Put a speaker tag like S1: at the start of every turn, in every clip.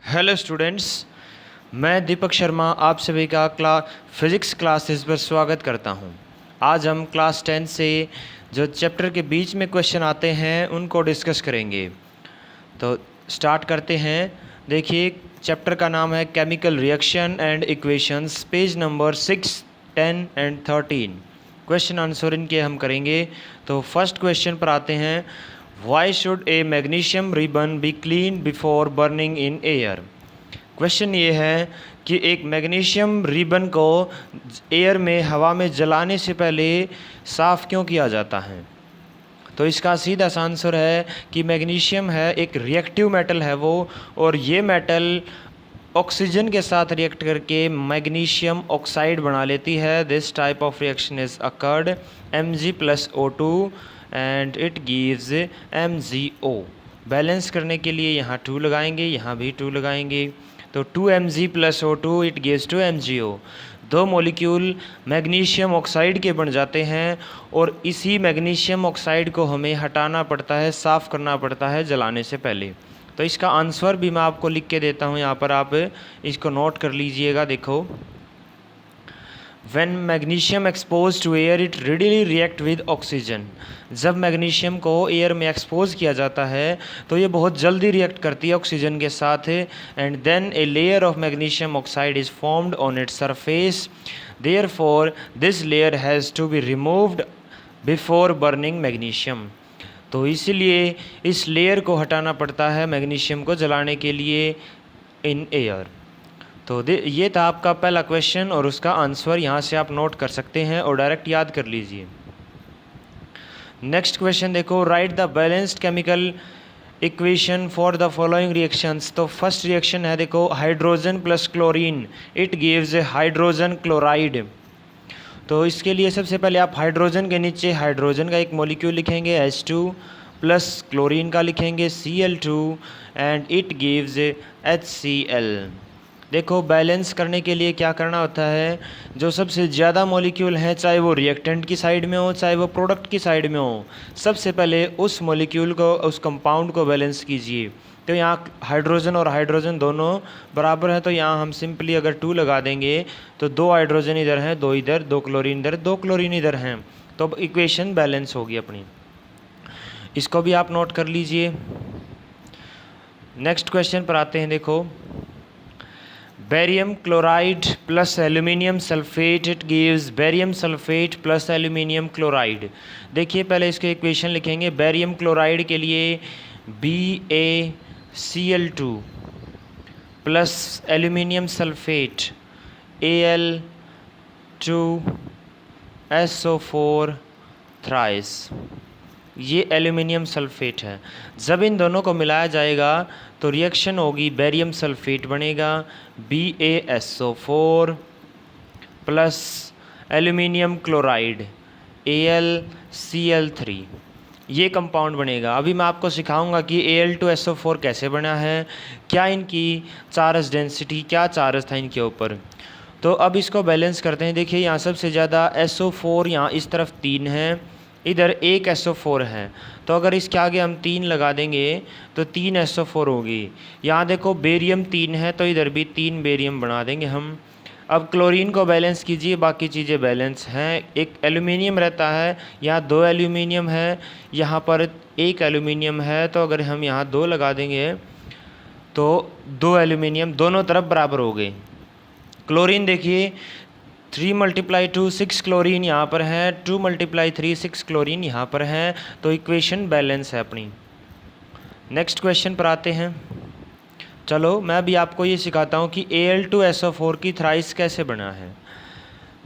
S1: Hello students, मैं दीपक शर्मा आप सभी का फिज़िक्स क्लासेस पर स्वागत करता हूं। आज हम क्लास 10 से जो चैप्टर के बीच में क्वेश्चन आते हैं उनको डिस्कस करेंगे। तो स्टार्ट करते हैं। देखिए, चैप्टर का नाम है chemical reaction and equations, page number 6, 10 and 13। Question answer इनके हम करेंगे। तो फर्स्ट क्वेश्चन पर आते हैं। Why should A magnesium ribbon be clean before burning in air. Question ये है कि एक मैग्नीशियम रिबन को एयर में, हवा में जलाने से पहले साफ़ क्यों किया जाता है। तो इसका सीधा सा आंसर है कि मैग्नीशियम है एक रिएक्टिव मेटल है वो, और ये मेटल ऑक्सीजन के साथ रिएक्ट करके मैग्नीशियम ऑक्साइड बना लेती है। This type of reaction is occurred Mg+O2 and it gives MgO। Balance करने के लिए यहाँ 2 लगाएंगे, यहाँ भी 2 लगाएंगे, तो 2Mg+O2 इट गिव्स 2MgO। दो मॉलिक्यूल मैग्नीशियम ऑक्साइड के बन जाते हैं, और इसी मैग्नीशियम ऑक्साइड को हमें हटाना पड़ता है, साफ़ करना पड़ता है जलाने से पहले। तो इसका आंसर भी मैं आपको लिख के देता हूँ, यहाँ पर आप इसको नोट कर लीजिएगा। देखो, When magnesium expose to air it readily react with oxygen. जब मैग्नीशियम को एयर में एक्सपोज किया जाता है तो ये बहुत जल्दी रिएक्ट करती है ऑक्सीजन के साथ, and then a layer of magnesium oxide is formed on its surface. Therefore this layer has to be removed before burning magnesium. तो इसलिए इस लेयर को हटाना पड़ता है मैग्नीशियम को जलाने के लिए इन एयर। तो ये था आपका पहला क्वेश्चन, और उसका आंसर यहाँ से आप नोट कर सकते हैं और डायरेक्ट याद कर लीजिए। नेक्स्ट क्वेश्चन देखो, right the balanced chemical equation for the following reactions. तो फर्स्ट रिएक्शन है, देखो, hydrogen plus chlorine it gives hydrogen chloride. तो इसके लिए सबसे पहले आप हाइड्रोजन के नीचे हाइड्रोजन का एक मॉलिक्यूल लिखेंगे H2, प्लस क्लोरीन का लिखेंगे Cl2 and it gives HCl। देखो, बैलेंस करने के लिए क्या करना होता है, जो सबसे ज़्यादा मॉलिक्यूल हैं, चाहे वो रिएक्टेंट की साइड में हो चाहे वो प्रोडक्ट की साइड में हो, सबसे पहले उस मॉलिक्यूल को, उस कंपाउंड को बैलेंस कीजिए। तो यहाँ हाइड्रोजन और हाइड्रोजन दोनों बराबर हैं, तो यहाँ हम सिंपली अगर 2 लगा देंगे तो 2 हाइड्रोजन इधर हैं, 2 इधर, 2 क्लोरीन इधर, 2 क्लोरीन इधर हैं, तो अब इक्वेशन बैलेंस होगी अपनी। इसको भी आप नोट कर लीजिए। नेक्स्ट क्वेश्चन पर आते हैं। देखो, barium chloride plus aluminium sulphate it gives barium sulphate plus aluminium chloride. देखिए, पहले इसके इक्वेशन लिखेंगे। बेरियम क्लोराइड के लिए BaCl2 plus aluminium sulphate Al2SO4 thrice, ये एल्यूमिनियम सल्फेट है। जब इन दोनों को मिलाया जाएगा तो रिएक्शन होगी, बेरियम सल्फेट बनेगा BaSO4 plus aluminium chloride AlCl3, ये कंपाउंड बनेगा। अभी मैं आपको सिखाऊंगा कि Al2SO4 कैसे बना है, क्या इनकी चार्ज डेंसिटी, क्या चार्ज था इनके ऊपर। तो अब इसको बैलेंस करते हैं। देखिए, यहाँ सबसे ज़्यादा SO4 यहाँ इस तरफ 3 है, इधर 1 SO4 है, तो अगर इसके आगे हम 3 लगा देंगे तो 3 SO4 होगी। यहाँ देखो, बेरियम 3 है, तो इधर भी 3 बेरियम बना देंगे हम। अब क्लोरीन को बैलेंस कीजिए, बाकी चीज़ें बैलेंस हैं। एक एल्यूमिनियम रहता है, यहाँ 2 एल्यूमिनियम है, यहाँ पर 1 एल्यूमिनियम है, तो अगर हम यहाँ 2 लगा देंगे तो 2 एल्यूमिनियम दोनों तरफ बराबर हो गए। क्लोरीन देखिए, 3 × 2 6 क्लोरीन यहाँ पर है, 2 × 3 6 क्लोरीन यहाँ पर है, तो इक्वेशन बैलेंस है अपनी। नेक्स्ट क्वेश्चन पर आते हैं। चलो, मैं भी आपको ये सिखाता हूँ कि Al2SO4 की थ्राइस कैसे बना है।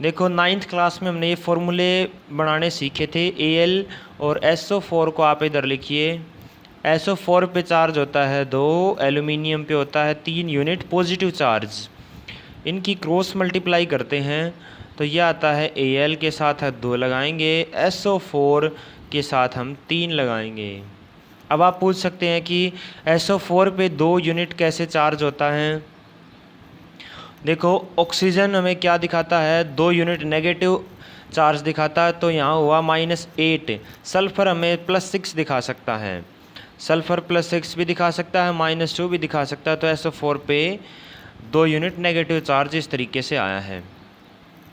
S1: देखो, 9th क्लास में हमने ये फॉर्मूले बनाने सीखे थे। Al और SO4 को आप इधर लिखिए। SO4 पे चार्ज होता है 2, एल्यूमिनियम पे होता है 3 यूनिट पॉजिटिव चार्ज। इनकी क्रॉस मल्टीप्लाई करते हैं तो ये आता है Al के साथ 2 लगाएंगे, SO4 के साथ हम 3 लगाएंगे। अब आप पूछ सकते हैं कि SO4 पे 2 यूनिट कैसे चार्ज होता है। देखो, ऑक्सीजन हमें क्या दिखाता है, 2 यूनिट नेगेटिव चार्ज दिखाता है, तो यहाँ हुआ -8। सल्फर हमें +6 दिखा सकता है। सल्फ़र +6 भी दिखा सकता है, -2 भी दिखा सकता है। तो SO4 पे 2 यूनिट नेगेटिव चार्ज इस तरीके से आया है।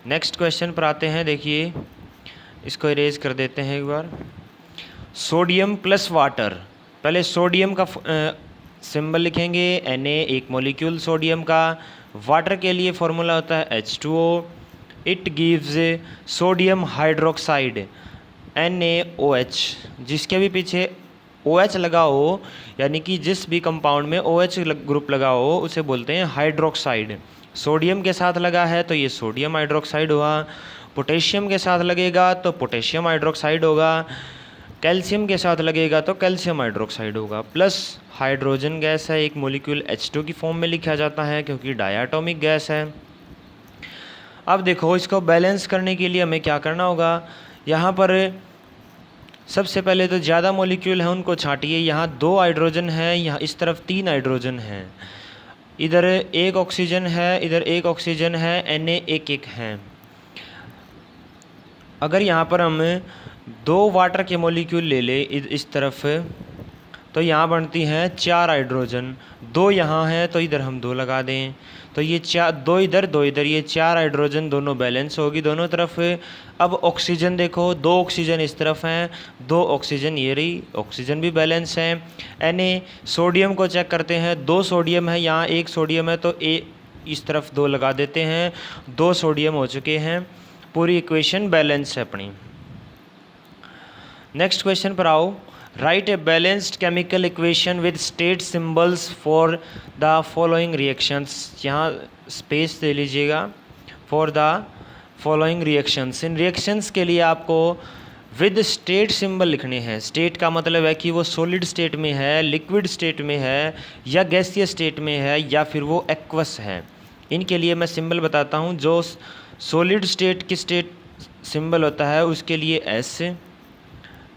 S1: नेक्स्ट क्वेश्चन पर आते हैं। देखिए इसको इरेज कर देते हैं एक बार। सोडियम प्लस वाटर, पहले सोडियम का सिंबल लिखेंगे Na, एक मॉलिक्यूल सोडियम का। वाटर के लिए फॉर्मूला होता है H2O। It gives sodium hydroxide NaOH, जिसके भी पीछे OH लगा हो, यानी कि जिस भी कंपाउंड में OH ग्रुप लगा हो उसे बोलते हैं हाइड्रोक्साइड। सोडियम के साथ लगा है तो ये सोडियम हाइड्रोक्साइड हुआ। पोटेशियम के साथ लगेगा तो पोटेशियम हाइड्रोक्साइड होगा। कैल्शियम के साथ लगेगा तो कैल्शियम हाइड्रोक्साइड होगा। प्लस हाइड्रोजन गैस है, एक मॉलिक्यूल H2 की फॉर्म में लिखा जाता है क्योंकि डायटोमिक गैस है। अब देखो इसको बैलेंस करने के लिए हमें क्या करना होगा। यहाँ पर सबसे पहले तो ज़्यादा मॉलिक्यूल हैं उनको छांटिए। यहाँ 2 हाइड्रोजन है, यहाँ इस तरफ 3 हाइड्रोजन हैं। इधर 1 ऑक्सीजन है, इधर 1 ऑक्सीजन है, Na एक है। अगर यहाँ पर हम 2 वाटर के मॉलिक्यूल ले ले इस तरफ, तो यहाँ बनती हैं 4 हाइड्रोजन। 2 यहाँ हैं तो इधर हम 2 लगा दें, तो ये 2 इधर 2 इधर, ये 4 हाइड्रोजन दोनों बैलेंस होगी दोनों तरफ। अब ऑक्सीजन देखो, 2 ऑक्सीजन इस तरफ हैं, 2 ऑक्सीजन ये रही, ऑक्सीजन भी बैलेंस है। Na, सोडियम को चेक करते हैं, 2 सोडियम है, यहाँ 1 सोडियम है तो इस तरफ 2 लगा देते हैं, 2 सोडियम हो चुके हैं। पूरी इक्वेशन बैलेंस है अपनी। नेक्स्ट क्वेश्चन पर आओ। Right a balanced chemical equation with state symbols for the following reactions. यहाँ स्पेस दे लीजिएगा। For the following reactions, in reactions के लिए आपको विद स्टेट सिंबल लिखने हैं। स्टेट का मतलब है कि वो सॉलिड स्टेट में है, लिक्विड स्टेट में है, या गैसीय स्टेट में है, या फिर वो एक्वस है। इनके लिए मैं सिंबल बताता हूँ। जो सॉलिड स्टेट की स्टेट सिंबल होता है उसके लिए S,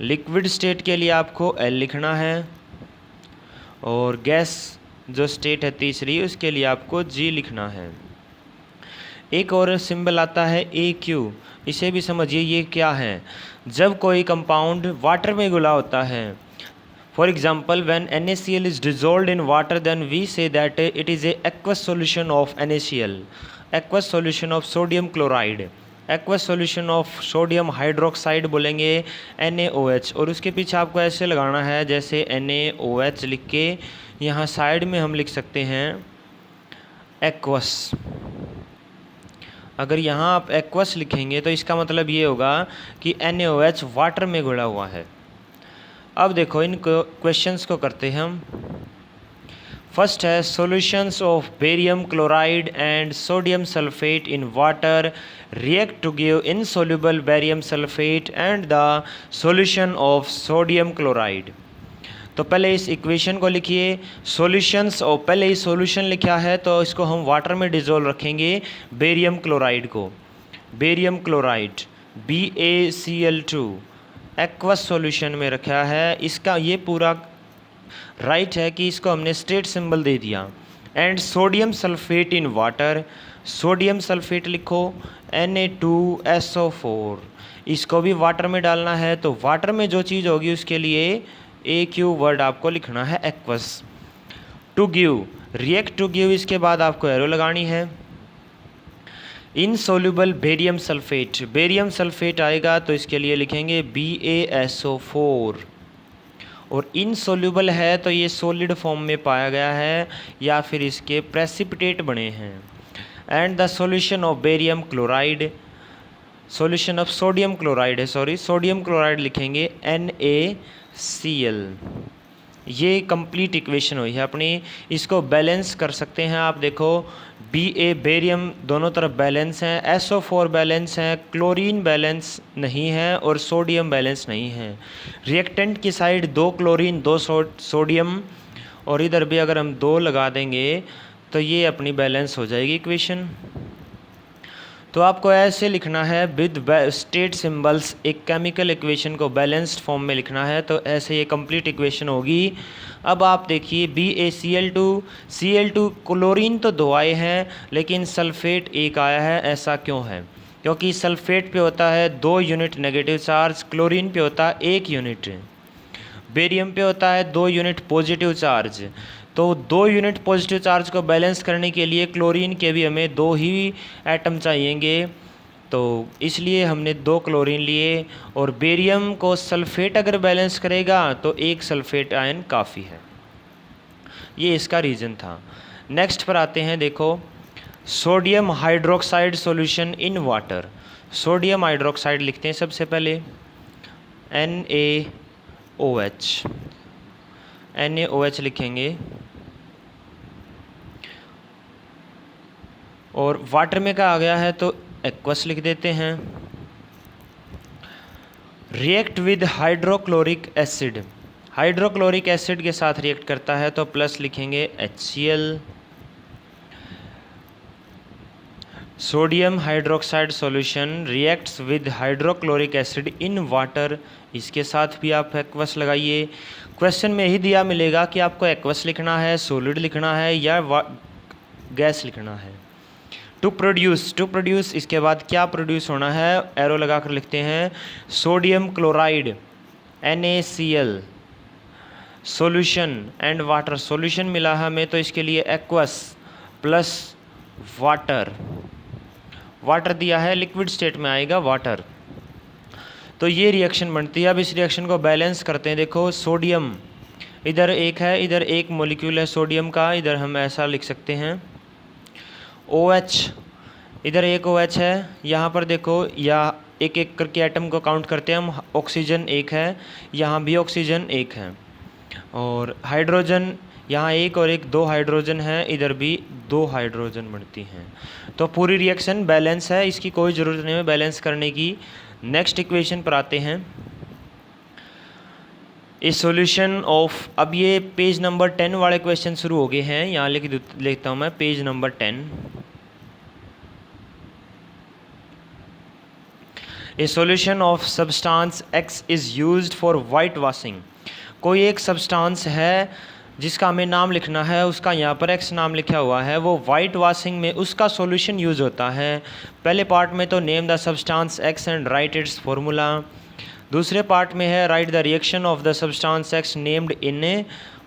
S1: लिक्विड स्टेट के लिए आपको L लिखना है, और गैस जो स्टेट है तीसरी उसके लिए आपको G लिखना है। एक और सिंबल आता है AQ, इसे भी समझिए ये क्या है। जब कोई कंपाउंड वाटर में घुला होता है, for example when NaCl is dissolved in water then we say that it is a aqueous solution of NaCl, aqueous solution of sodium chloride, aqueous solution of sodium hydroxide बोलेंगे NaOH। और उसके पीछे आपको ऐसे लगाना है जैसे NaOH लिख के यहाँ साइड में हम लिख सकते हैं एक्वस। अगर यहाँ आप एक्वस लिखेंगे तो इसका मतलब ये होगा कि NaOH वाटर में घुला हुआ है। अब देखो इन क्वेश्चंस को करते हैं हम। फर्स्ट है solutions of barium chloride and sodium sulphate in water react to give insoluble barium sulphate and the solution of sodium chloride. तो पहले इस इक्वेशन को लिखिए। सॉल्यूशंस, और पहले ही सॉल्यूशन लिखा है तो इसको हम वाटर में डिजोल्व रखेंगे बेरियम क्लोराइड को। Barium chloride BaCl2 aqueous solution में रखा है। इसका ये पूरा राइट है कि इसको हमने स्टेट सिंबल दे दिया। And sodium sulphate in water, sodium sulphate लिखो Na2SO4, इसको भी वाटर में डालना है। तो वाटर में जो चीज़ होगी उसके लिए AQ वर्ड आपको लिखना है aqueous. To give, react to give, इसके बाद आपको एरो लगानी है। Insoluble barium sulphate, barium sulphate आएगा तो इसके लिए लिखेंगे BaSO4। और इनसॉल्युबल है तो ये सॉलिड फॉर्म में पाया गया है या फिर इसके प्रेसिपिटेट बने हैं। And the solution of barium chloride, solution of sodium chloride है, सॉरी सोडियम क्लोराइड लिखेंगे NaCl। ये कंप्लीट इक्वेशन हुई है अपनी। इसको बैलेंस कर सकते हैं आप। देखो Ba बेरियम दोनों तरफ बैलेंस हैं, SO4 बैलेंस हैं, क्लोरीन बैलेंस नहीं है और सोडियम बैलेंस नहीं है। रिएक्टेंट की साइड 2 क्लोरीन 2 सोडियम, और इधर भी अगर हम 2 लगा देंगे तो ये अपनी बैलेंस हो जाएगी इक्वेशन। तो आपको ऐसे लिखना है विद स्टेट सिंबल्स, एक केमिकल इक्वेशन को बैलेंस्ड फॉर्म में लिखना है। तो ऐसे ये कंप्लीट इक्वेशन होगी। अब आप देखिए BaCl2, Cl2, क्लोरीन तो 2 आए हैं लेकिन सल्फेट 1 आया है। ऐसा क्यों है? क्योंकि सल्फेट पे होता है 2 यूनिट नेगेटिव चार्ज, क्लोरीन पे होता है 1 यूनिट। बेरियम पे होता है 2 यूनिट पॉजिटिव चार्ज। तो 2 यूनिट पॉजिटिव चार्ज को बैलेंस करने के लिए क्लोरीन के भी हमें 2 ही एटम चाहिएंगे, तो इसलिए हमने 2 क्लोरीन लिए। और बेरियम को सल्फ़ेट अगर बैलेंस करेगा तो 1 सल्फ़ेट आयन काफ़ी है। ये इसका रीज़न था। नेक्स्ट पर आते हैं, देखो sodium hydroxide solution in water. Sodium hydroxide लिखते हैं सबसे पहले NaOH, NaOH लिखेंगे। और वाटर में क्या आ गया है तो एक्वस लिख देते हैं। React with hydrochloric acid, hydrochloric acid के साथ रिएक्ट करता है तो प्लस लिखेंगे HCl। Sodium hydroxide solution reacts with hydrochloric acid in water, इसके साथ भी आप एक्वस लगाइए। क्वेश्चन में ही दिया मिलेगा कि आपको एक्वस लिखना है, सॉलिड लिखना है या गैस लिखना है। टू प्रोड्यूस इसके बाद क्या प्रोड्यूस होना है, एरो लगाकर लिखते हैं sodium chloride NaCl solution and water. Solution मिला हमें तो इसके लिए एक्वस प्लस वाटर, वाटर दिया है लिक्विड स्टेट में आएगा वाटर। तो ये रिएक्शन बनती है। अब इस रिएक्शन को बैलेंस करते हैं। देखो सोडियम इधर एक है, इधर एक मॉलिक्यूल है सोडियम का, इधर हम ऐसा लिख सकते हैं OH, इधर एक OH है। यहाँ पर देखो या एक एक करके एटम को काउंट करते हैं हम, ऑक्सीजन एक है, यहाँ भी ऑक्सीजन एक है। और हाइड्रोजन यहाँ एक और एक 2 हाइड्रोजन है, इधर भी 2 हाइड्रोजन बनती हैं। तो पूरी रिएक्शन बैलेंस है, इसकी कोई ज़रूरत नहीं है बैलेंस करने की। नेक्स्ट इक्वेशन पर आते हैं। ए सॉल्यूशन ऑफ, अब ये पेज नंबर 10 वाले क्वेश्चन शुरू हो गए हैं। यहाँ लिखता हूँ मैं page number 10। A solution of substance X is used for white washing. कोई एक सब्सटेंस है जिसका हमें नाम लिखना है, उसका यहाँ पर X नाम लिखा हुआ है, वो वाइट वॉशिंग में उसका सॉल्यूशन यूज़ होता है। पहले पार्ट में तो name the substance X and right it's formula. दूसरे पार्ट में है right the reaction of the substance X named in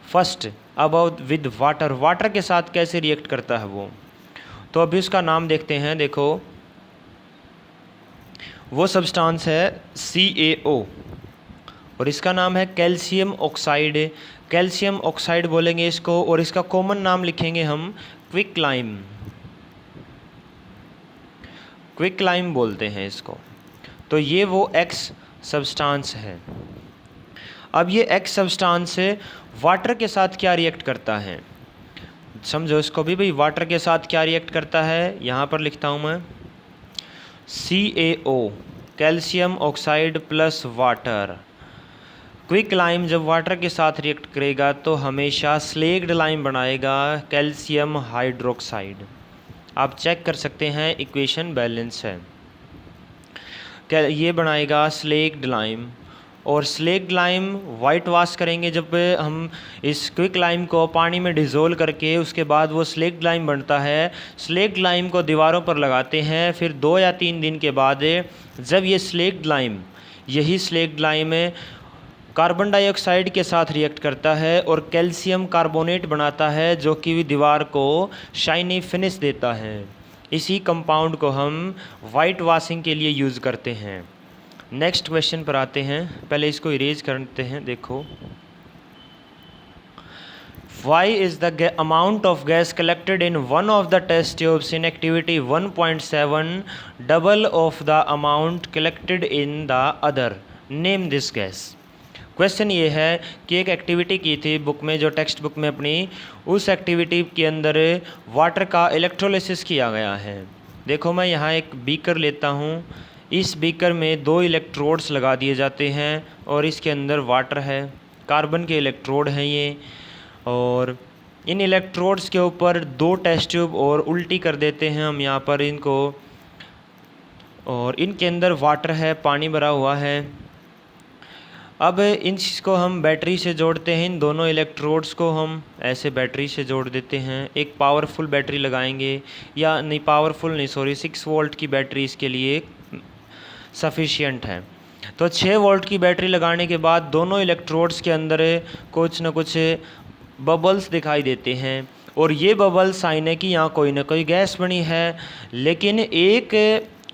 S1: first about with water, water के साथ कैसे रिएक्ट करता है वो। तो अभी उसका नाम देखते हैं। देखो वो सब्सटेंस है CaO और इसका नाम है कैल्शियम ऑक्साइड। कैल्शियम ऑक्साइड बोलेंगे इसको, और इसका कॉमन नाम लिखेंगे हम क्विकलाइम, क्विकलाइम बोलते हैं इसको। तो ये वो X सब्सटेंस है। अब ये X सब्सटेंस वाटर के साथ क्या रिएक्ट करता है, समझो इसको भी भाई। वाटर के साथ क्या रिएक्ट करता है, यहाँ पर लिखता हूँ मैं CaO calcium oxide plus water. Quick lime जब वाटर के साथ रिएक्ट करेगा तो हमेशा स्लेक्ड लाइम बनाएगा कैल्शियम हाइड्रोक्साइड। आप चेक कर सकते हैं इक्वेशन बैलेंस है। ये बनाएगा स्लेक्ड लाइम, और स्लेक्ड लाइम वाइट वॉश करेंगे जब हम इस क्विक लाइम को पानी में डिज़ोल्व करके, उसके बाद वो स्लेक्ड लाइम बनता है। स्लेक्ड लाइम को दीवारों पर लगाते हैं, फिर 2 या 3 दिन के बाद जब ये स्लेक्ड लाइम, यही स्लेक्ड लाइम कार्बन डाइऑक्साइड के साथ रिएक्ट करता है और कैल्शियम कार्बोनेट बनाता है, जो कि दीवार को शाइनी फिनिश देता है। इसी कंपाउंड को हम वाइट वॉशिंग के लिए यूज़ करते हैं। नेक्स्ट क्वेश्चन पर आते हैं, पहले इसको इरेज करते हैं। देखो why is the amount of gas collected in one of the test tubes in activity 1.7 double of the amount collected in the other, name this gas. Question ये है कि एक एक्टिविटी की थी बुक में, जो टेक्स्ट बुक में अपनी, उस एक्टिविटी के अंदर वाटर का इलेक्ट्रोलिसिस किया गया है। देखो मैं यहाँ एक बीकर लेता हूँ, इस बीकर में 2 इलेक्ट्रोड्स लगा दिए जाते हैं और इसके अंदर वाटर है, कार्बन के इलेक्ट्रोड हैं ये, और इन इलेक्ट्रोड्स के ऊपर 2 टेस्ट ट्यूब और उल्टी कर देते हैं हम यहाँ पर इनको, और इनके अंदर वाटर है, पानी भरा हुआ है। अब इन चीज़ को हम बैटरी से जोड़ते हैं, इन दोनों इलेक्ट्रोड्स को हम ऐसे बैटरी से जोड़ देते हैं। एक पावरफुल बैटरी लगाएंगे, या नहीं पावरफुल नहीं, सॉरी 6 वोल्ट की बैटरी इसके लिए सफिशिएंट है। तो 6 वोल्ट की बैटरी लगाने के बाद दोनों इलेक्ट्रोड्स के अंदर कुछ न कुछ बबल्स दिखाई देते हैं और ये बबल साइन है कि यहाँ कोई ना कोई गैस बनी है। लेकिन एक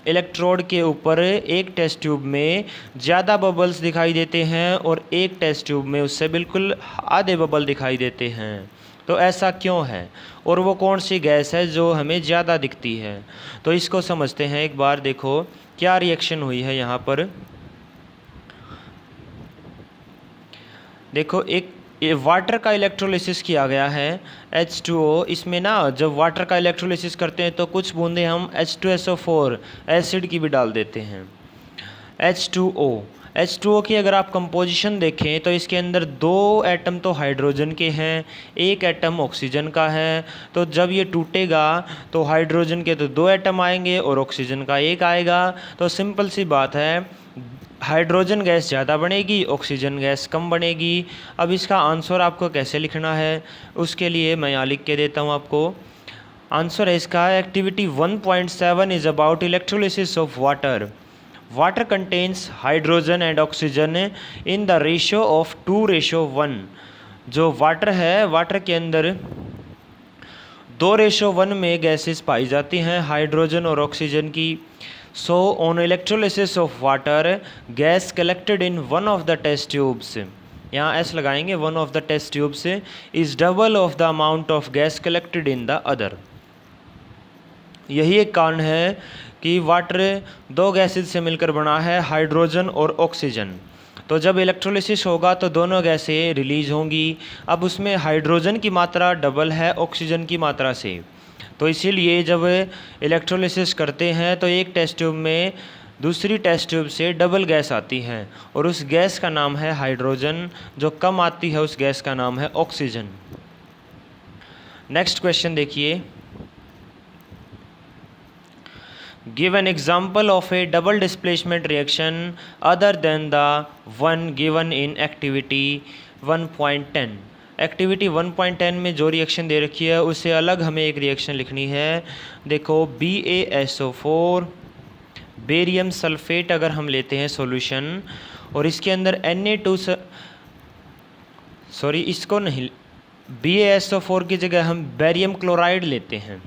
S1: इलेक्ट्रोड के ऊपर एक टेस्ट ट्यूब में ज़्यादा बबल्स दिखाई देते हैं और एक टेस्ट ट्यूब में उससे बिल्कुल आधे बबल दिखाई देते हैं। तो ऐसा क्यों है और वो कौन सी गैस है जो हमें ज़्यादा दिखती है? तो इसको समझते हैं एक बार। देखो क्या रिएक्शन हुई है यहाँ पर। देखो एक ये वाटर का इलेक्ट्रोलिसिस किया गया है H2O। इसमें ना जब वाटर का इलेक्ट्रोलिसिस करते हैं तो कुछ बूंदें हम H2SO4 एसिड की भी डाल देते हैं। H2O की अगर आप कंपोजिशन देखें तो इसके अंदर 2 एटम तो हाइड्रोजन के हैं, एक एटम ऑक्सीजन का है। तो जब ये टूटेगा तो हाइड्रोजन के तो 2 एटम आएंगे और ऑक्सीजन का एक आएगा। तो सिंपल सी बात है, हाइड्रोजन गैस ज़्यादा बनेगी, ऑक्सीजन गैस कम बनेगी। अब इसका आंसर आपको कैसे लिखना है उसके लिए मैं यहाँ लिख के देता हूँ आपको। आंसर है इसका activity 1.7 is about electrolysis of water. Water contains hydrogen and oxygen in the ratio of 2:1। जो वाटर है, वाटर के अंदर 2:1 में गैसेस पाई जाती हैं, हाइड्रोजन और ऑक्सीजन की। So on electrolysis of water, gas collected in one of the test tubes, यहाँ S लगाएंगे, one of the test tubes is double of the amount of gas collected in the other। यही एक कारण है कि water 2 gases से मिलकर बना है, हाइड्रोजन और ऑक्सीजन। तो जब इलेक्ट्रोलिसिस होगा तो दोनों गैसें रिलीज होंगी। अब उसमें हाइड्रोजन की मात्रा डबल है ऑक्सीजन की मात्रा से, तो इसीलिए जब इलेक्ट्रोलिसिस करते हैं तो एक टेस्ट ट्यूब में दूसरी टेस्ट ट्यूब से डबल गैस आती है और उस गैस का नाम है हाइड्रोजन, जो कम आती है उस गैस का नाम है ऑक्सीजन। नेक्स्ट क्वेश्चन देखिए। Give an example of A double displacement reaction other than the one given in activity 1.10। Activity 1.10 में जो रिएक्शन दे रखी है उससे अलग हमें एक रिएक्शन लिखनी है। देखो BaSO4 बेरियम सल्फेट अगर हम लेते हैं सॉल्यूशन और इसके अंदर Na2 इसको नहीं, BaSO4 की जगह हम बेरियम क्लोराइड लेते हैं।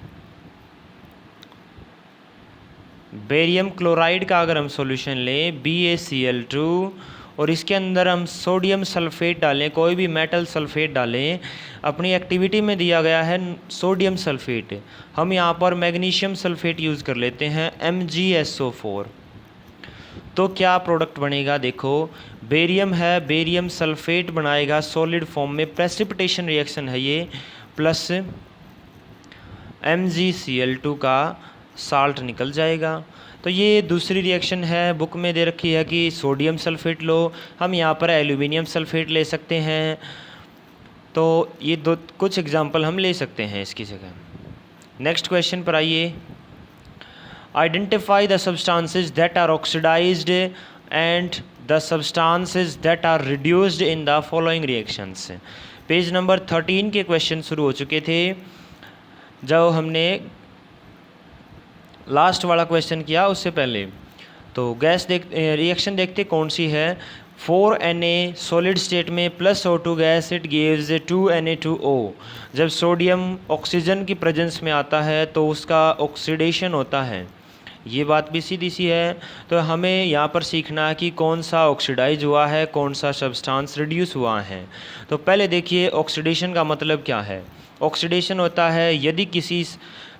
S1: बेरियम क्लोराइड का अगर हम सॉल्यूशन लें BaCl2 और इसके अंदर हम सोडियम सल्फेट डालें, कोई भी मेटल सल्फेट डालें। अपनी एक्टिविटी में दिया गया है सोडियम सल्फेट, हम यहाँ पर मैग्नीशियम सल्फेट यूज़ कर लेते हैं MgSO4। तो क्या प्रोडक्ट बनेगा? देखो बेरियम है, बेरियम सल्फेट बनाएगा सॉलिड फॉर्म में, प्रेसिपिटेशन रिएक्शन है ये, प्लस MgCl2 का साल्ट निकल जाएगा। तो ये दूसरी रिएक्शन है, बुक में दे रखी है कि सोडियम सल्फेट लो, हम यहाँ पर एल्यूमिनियम सल्फेट ले सकते हैं। तो ये कुछ एग्जांपल हम ले सकते हैं इसकी जगह। नेक्स्ट क्वेश्चन पर आइए। Identify the substances that are oxidised and the substances that are reduced in the following reactions. Page number 13 के क्वेश्चन शुरू हो चुके थे जब हमने लास्ट वाला क्वेश्चन किया उससे पहले। तो गैस रिएक्शन देखते कौन सी है। 4Na सॉलिड स्टेट में plus O2 gas, it gives 2Na2O। जब सोडियम ऑक्सीजन की प्रेजेंस में आता है तो उसका ऑक्सीडेशन होता है, ये बात भी सीधी सी है। तो हमें यहाँ पर सीखना है कि कौन सा ऑक्सीडाइज हुआ है, कौन सा सब्सटेंस रिड्यूस हुआ है। तो पहले देखिए ऑक्सीडेशन का मतलब क्या है। ऑक्सीडेशन होता है यदि किसी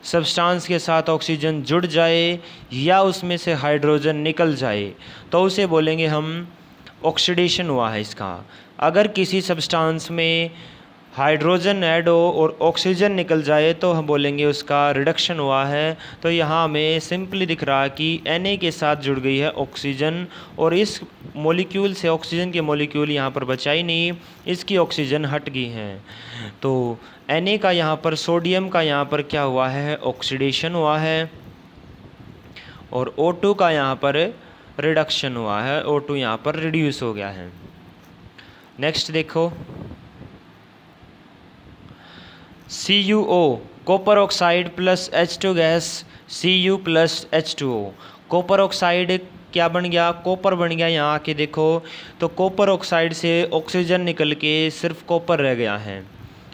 S1: सब्सटेंस के साथ ऑक्सीजन जुड़ जाए या उसमें से हाइड्रोजन निकल जाए तो उसे बोलेंगे हम ऑक्सीडेशन हुआ है इसका। अगर किसी सब्सटेंस में हाइड्रोजन ऐड हो और ऑक्सीजन निकल जाए तो हम बोलेंगे उसका रिडक्शन हुआ है। तो यहाँ हमें सिंपली दिख रहा है कि Na के साथ जुड़ गई है ऑक्सीजन और इस मॉलिक्यूल से ऑक्सीजन के मॉलिक्यूल यहाँ पर बचा ही नहीं, इसकी ऑक्सीजन हट गई हैं। तो Na का यहाँ पर, सोडियम का यहाँ पर क्या हुआ है, ऑक्सीडेशन हुआ है और O2 का यहाँ पर रिडक्शन हुआ है, O2 यहाँ पर रिड्यूस हो गया है। नेक्स्ट देखो CuO copper oxide plus H2 gas Cu plus H2O। Copper oxide क्या बन गया, कॉपर बन गया। यहाँ आके देखो तो कॉपर ऑक्साइड से ऑक्सीजन निकल के सिर्फ कॉपर रह गया है।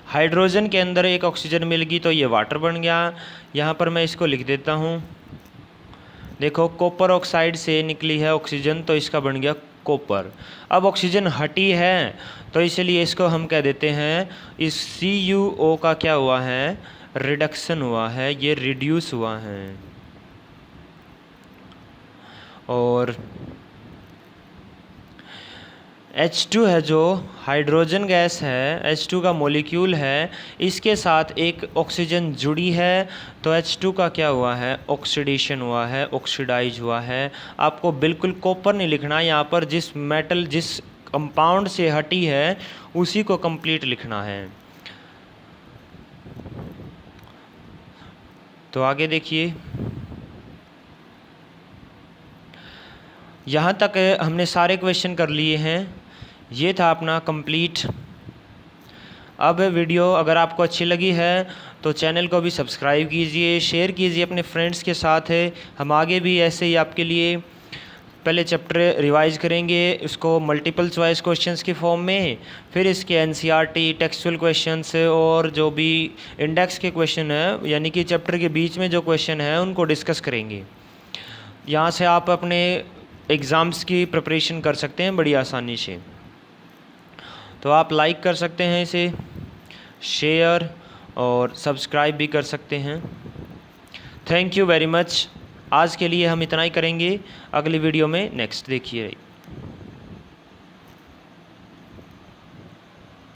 S1: हाइड्रोजन के अंदर एक ऑक्सीजन मिल गई तो ये वाटर बन गया। यहाँ पर मैं इसको लिख देता हूँ, देखो कॉपर ऑक्साइड से निकली है ऑक्सीजन तो इसका बन गया कॉपर। अब ऑक्सीजन हटी है तो इसलिए इसको हम कह देते हैं, इस CuO का क्या हुआ है, रिडक्शन हुआ है, ये रिड्यूस हुआ है। और H2 है जो हाइड्रोजन गैस है, H2 का मॉलिक्यूल है, इसके साथ एक ऑक्सीजन जुड़ी है तो H2 का क्या हुआ है, ऑक्सीडेशन हुआ है, ऑक्सीडाइज हुआ है। आपको बिल्कुल कॉपर नहीं लिखना, यहाँ पर जिस मेटल जिस कंपाउंड से हटी है उसी को कंप्लीट लिखना है। तो आगे देखिए, यहाँ तक हमने सारे क्वेश्चन कर लिए हैं। ये था अपना कंप्लीट। अब वीडियो अगर आपको अच्छी लगी है तो चैनल को भी सब्सक्राइब कीजिए, शेयर कीजिए अपने फ्रेंड्स के साथ। हम आगे भी ऐसे ही आपके लिए पहले चैप्टर रिवाइज करेंगे, उसको मल्टीपल चॉइस क्वेश्चंस के फॉर्म में, फिर इसके NCERT टेक्सचुअल क्वेश्चंस और जो भी इंडेक्स के क्वेश्चन हैं, यानी कि चैप्टर के बीच में जो क्वेश्चन हैं उनको डिस्कस करेंगे। यहाँ से आप अपने एग्ज़ाम्स की प्रिपरेशन कर सकते हैं बड़ी आसानी से। तो आप लाइक कर सकते हैं इसे, शेयर और सब्सक्राइब भी कर सकते हैं। Thank you very much. आज के लिए हम इतना ही करेंगे, अगली वीडियो में नेक्स्ट देखिए।